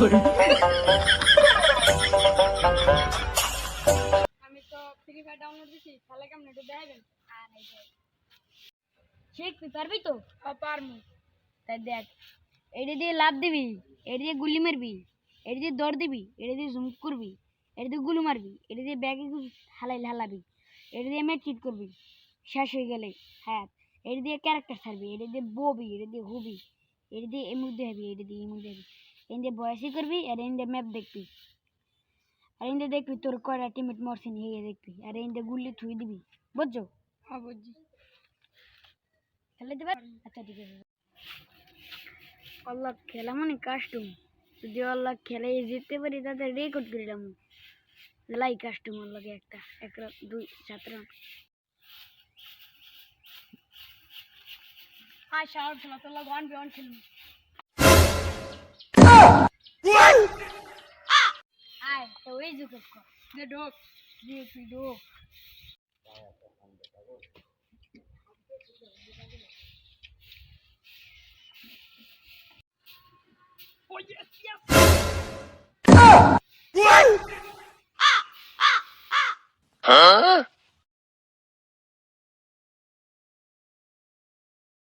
আমি তো free fire download দিছি, তাহলে কেমন একটু দেখাবেন? আর এই যে শিখবি, পারবি তো? পারমু। তাই দেখ, এটা দিয়ে লাফ দিবি, এটা দিয়ে গুলি মারবি, এটা দিয়ে দৌড় দিবি, এটা দিয়ে জুম করবি, এটা দিয়ে গুলি মারবি, এটা দিয়ে ব্যাগে হালাবি, এটা দিয়ে ম্যাচিট করবি, শেষ হয়ে গেলে হ্যাঁ এটা দিয়ে ক্যারেক্টার ছাড়বি, এটা দিয়ে ববি, এটা দিয়ে হুবি, এটা দিয়ে এর মধ্যে হবি, এটা দিয়ে এর মধ্যে হবি, এটা দিয়ে বয়সই করবি, আর এটা দিয়ে ম্যাপ দেখবি, আর এটা দেখবি তোর কয়টা টিমমেট মরছে নি দেখবি, আর এটা গুলি থুই দিবি। বুঝছো? হ্যাঁ বুঝছি। খেলে দিবে? আচ্ছা ঠিক আছে। আল্লাহ খেলা মানে কাস্টম, যদি আল্লাহ খেলে জিততে পারি তাদের রেকর্ড করিলাম লাই কাস্টম আল্লাহকে একটা এক রাত 2-7 রান। আয় শাওয়ার খেলা তো আল্লাহ 1v1 খেলবি। আয় তো ওই জুকপ কর দে ঢোক, দিয়ে তুই ঢোক। Oh yes, yes. Huh?